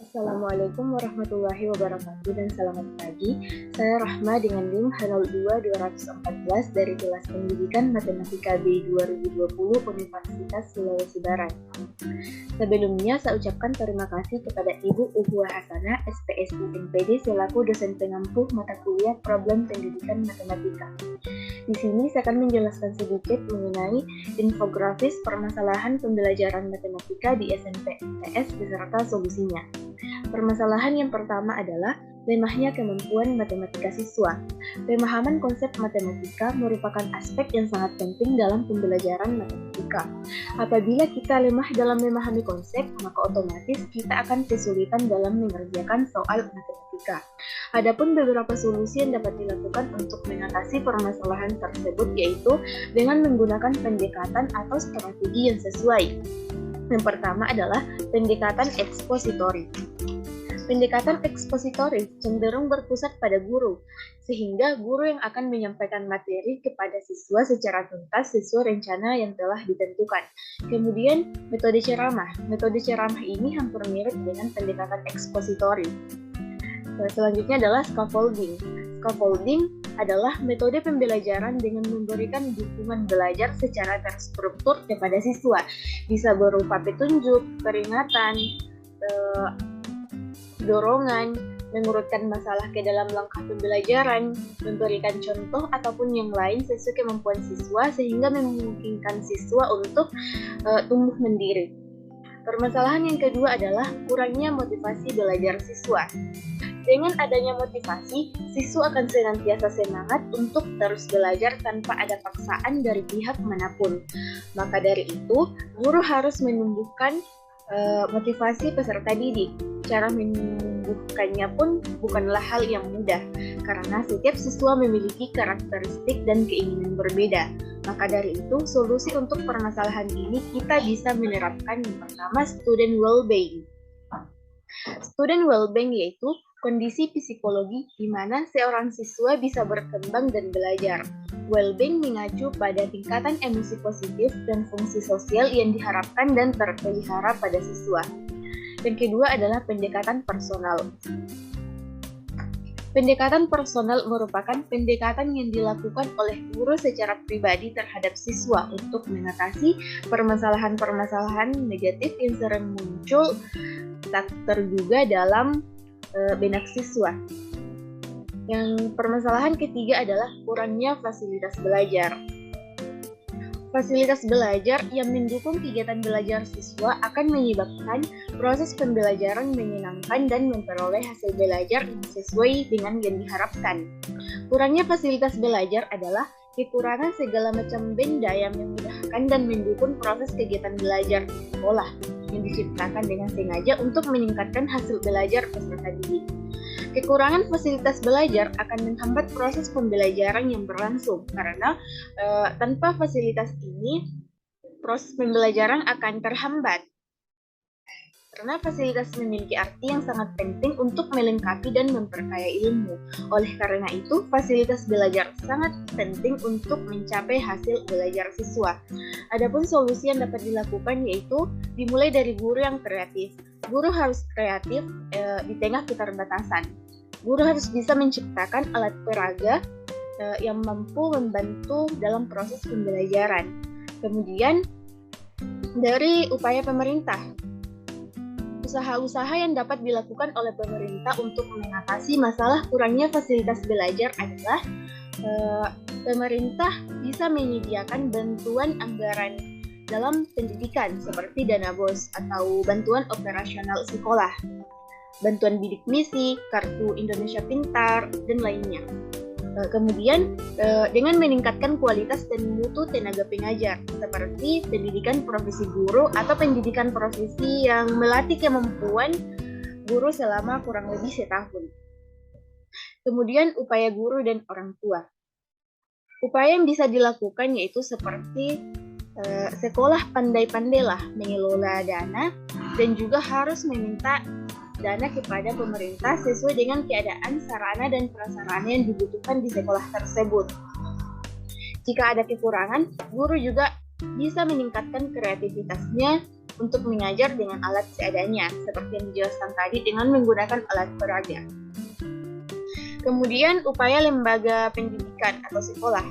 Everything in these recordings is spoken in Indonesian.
Assalamualaikum warahmatullahi wabarakatuh dan selamat pagi. Saya Rahma dengan NIM H02-214 dari kelas Pendidikan Matematika B 2020 Universitas Sulawesi Barat. Sebelumnya saya ucapkan terima kasih kepada Ibu Uhwa Hasanah, SPSI NPD selaku dosen pengampu mata kuliah Problem Pendidikan Matematika. Di sini saya akan menjelaskan sedikit mengenai infografis permasalahan pembelajaran matematika di SMP MTS beserta solusinya. Permasalahan yang pertama adalah lemahnya kemampuan matematika siswa. Pemahaman konsep matematika merupakan aspek yang sangat penting dalam pembelajaran matematika. Apabila kita lemah dalam memahami konsep, maka otomatis kita akan kesulitan dalam mengerjakan soal matematika. Adapun beberapa solusi yang dapat dilakukan untuk mengatasi permasalahan tersebut yaitu dengan menggunakan pendekatan atau strategi yang sesuai. Yang pertama adalah pendekatan ekspositori. Pendekatan ekspositori cenderung berpusat pada guru, sehingga guru yang akan menyampaikan materi kepada siswa secara tuntas sesuai rencana yang telah ditentukan. Kemudian, metode ceramah. Metode ceramah ini hampir mirip dengan pendekatan ekspositori. Selanjutnya adalah scaffolding. Scaffolding adalah metode pembelajaran dengan memberikan dukungan belajar secara terstruktur kepada siswa. Bisa berupa petunjuk, peringatan, dorongan, mengurutkan masalah ke dalam langkah pembelajaran, memberikan contoh ataupun yang lain sesuai kemampuan siswa sehingga memungkinkan siswa untuk tumbuh mandiri. Permasalahan yang kedua adalah kurangnya motivasi belajar siswa. Dengan adanya motivasi, siswa akan senantiasa semangat untuk terus belajar tanpa ada paksaan dari pihak manapun. Maka dari itu, guru harus menumbuhkan motivasi peserta didik. Cara menumbuhkannya pun bukanlah hal yang mudah, karena setiap siswa memiliki karakteristik dan keinginan berbeda. Maka dari itu, solusi untuk permasalahan ini kita bisa menerapkan yang pertama student well-being. Student well-being yaitu kondisi psikologi di mana seorang siswa bisa berkembang dan belajar. Well-being mengacu pada tingkatan emosi positif dan fungsi sosial yang diharapkan dan terpelihara pada siswa. Yang kedua adalah pendekatan personal. Pendekatan personal merupakan pendekatan yang dilakukan oleh guru secara pribadi terhadap siswa untuk mengatasi permasalahan-permasalahan negatif yang sering muncul tak terduga dalam benak siswa. Yang permasalahan ketiga adalah kurangnya fasilitas belajar. Fasilitas belajar yang mendukung kegiatan belajar siswa akan menyebabkan proses pembelajaran menyenangkan dan memperoleh hasil belajar yang sesuai dengan yang diharapkan. Kurangnya fasilitas belajar adalah kekurangan segala macam benda yang memudahkan dan mendukung proses kegiatan belajar di sekolah yang diciptakan dengan sengaja untuk meningkatkan hasil belajar peserta didik. Kekurangan fasilitas belajar akan menghambat proses pembelajaran yang berlangsung karena tanpa fasilitas ini proses pembelajaran akan terhambat. Karena fasilitas memiliki arti yang sangat penting untuk melengkapi dan memperkaya ilmu. Oleh karena itu, fasilitas belajar sangat penting untuk mencapai hasil belajar siswa. Adapun solusi yang dapat dilakukan yaitu dimulai dari guru yang kreatif. Guru harus kreatif di tengah keterbatasan. Guru harus bisa menciptakan alat peraga yang mampu membantu dalam proses pembelajaran. Kemudian, dari upaya pemerintah. Usaha-usaha yang dapat dilakukan oleh pemerintah untuk mengatasi masalah kurangnya fasilitas belajar adalah pemerintah bisa menyediakan bantuan anggaran dalam pendidikan seperti dana BOS atau bantuan operasional sekolah, bantuan bidik misi, kartu Indonesia Pintar, dan lainnya. Kemudian dengan meningkatkan kualitas dan mutu tenaga pengajar seperti pendidikan profesi guru atau pendidikan profesi yang melatih kemampuan guru selama kurang lebih setahun. Kemudian upaya guru dan orang tua. Upaya yang bisa dilakukan yaitu seperti sekolah pandai-pandailah mengelola dana dan juga harus meminta dana kepada pemerintah sesuai dengan keadaan sarana dan prasarana yang dibutuhkan di sekolah tersebut. Jika ada kekurangan, guru juga bisa meningkatkan kreativitasnya untuk mengajar dengan alat seadanya, seperti yang dijelaskan tadi dengan menggunakan alat peraga. Kemudian upaya lembaga pendidikan atau sekolah.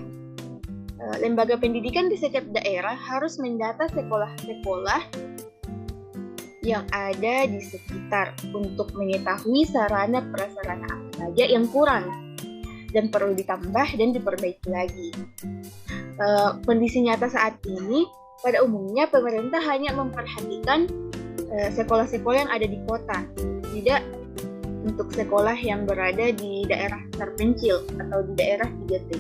Lembaga pendidikan di setiap daerah harus mendata sekolah-sekolah yang ada di sekitar untuk mengetahui sarana prasarana apa saja yang kurang dan perlu ditambah dan diperbaiki lagi. Kondisi nyata saat ini, pada umumnya pemerintah hanya memperhatikan sekolah-sekolah yang ada di kota, tidak untuk sekolah yang berada di daerah terpencil atau di daerah 3T.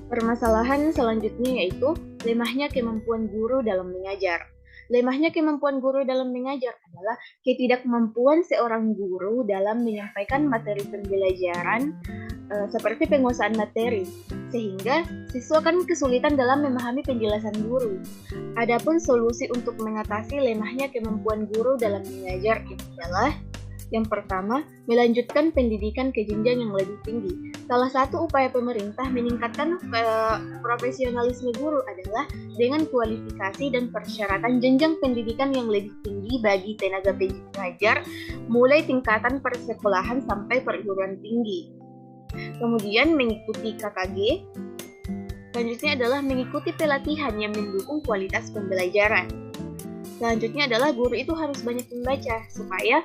Permasalahan selanjutnya yaitu lemahnya kemampuan guru dalam mengajar. Lemahnya kemampuan guru dalam mengajar adalah ketidakmampuan seorang guru dalam menyampaikan materi pembelajaran seperti penguasaan materi, sehingga siswa kan kesulitan dalam memahami penjelasan guru. Adapun solusi untuk mengatasi lemahnya kemampuan guru dalam mengajar adalah yang pertama, melanjutkan pendidikan ke jenjang yang lebih tinggi. Salah satu upaya pemerintah meningkatkan profesionalisme guru adalah dengan kualifikasi dan persyaratan jenjang pendidikan yang lebih tinggi bagi tenaga pengajar, mulai tingkatan persekolahan sampai perguruan tinggi. Kemudian mengikuti KKG. Selanjutnya adalah mengikuti pelatihan yang mendukung kualitas pembelajaran. Selanjutnya adalah guru itu harus banyak membaca supaya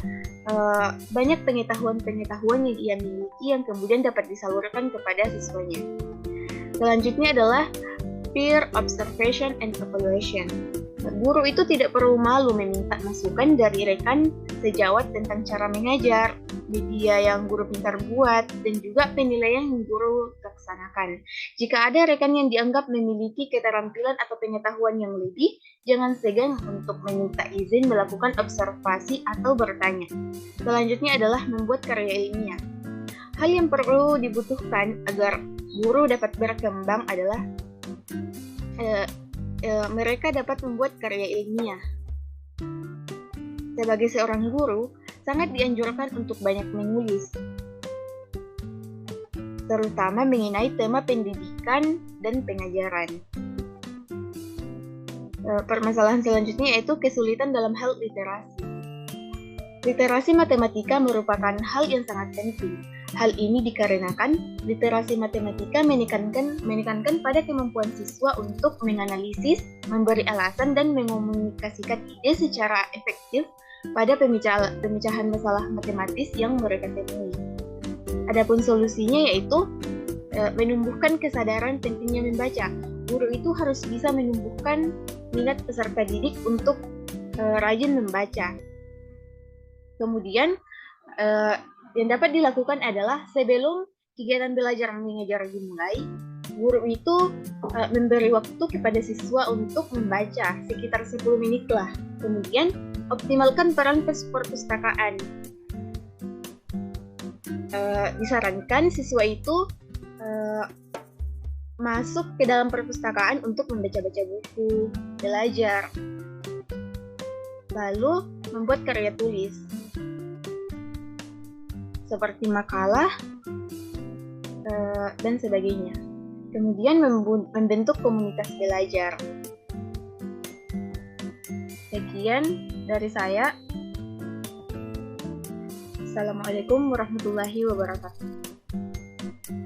banyak pengetahuan-pengetahuan yang ia miliki yang kemudian dapat disalurkan kepada siswanya. Selanjutnya adalah peer observation and evaluation. Guru itu tidak perlu malu meminta masukan dari rekan sejawat tentang cara mengajar, media yang guru pintar buat, dan juga penilaian yang guru laksanakan. Jika ada rekan yang dianggap memiliki keterampilan atau pengetahuan yang lebih, jangan segan untuk meminta izin melakukan observasi atau bertanya. Selanjutnya adalah membuat karya ilmiah. Hal yang perlu dibutuhkan agar guru dapat berkembang adalah mereka dapat membuat karya ilmiah. Sebagai seorang guru, sangat dianjurkan untuk banyak menulis, terutama mengenai tema pendidikan dan pengajaran. Permasalahan selanjutnya yaitu kesulitan dalam hal literasi. Literasi matematika merupakan hal yang sangat penting. Hal ini dikarenakan literasi matematika menekankan pada kemampuan siswa untuk menganalisis, memberi alasan, dan mengomunikasikan ide secara efektif pada pemecahan masalah matematis yang mereka temui. Adapun solusinya yaitu menumbuhkan kesadaran pentingnya membaca. Guru itu harus bisa menumbuhkan minat peserta didik untuk rajin membaca. Kemudian yang dapat dilakukan adalah sebelum kegiatan belajar mengajar dimulai, guru itu memberi waktu kepada siswa untuk membaca sekitar 10 menit lah. Kemudian optimalkan peran perpustakaan. Disarankan siswa itu masuk ke dalam perpustakaan untuk membaca-baca buku, belajar, lalu membuat karya tulis seperti makalah dan sebagainya. Kemudian membentuk komunitas belajar. Sekian dari saya. Assalamualaikum warahmatullahi wabarakatuh.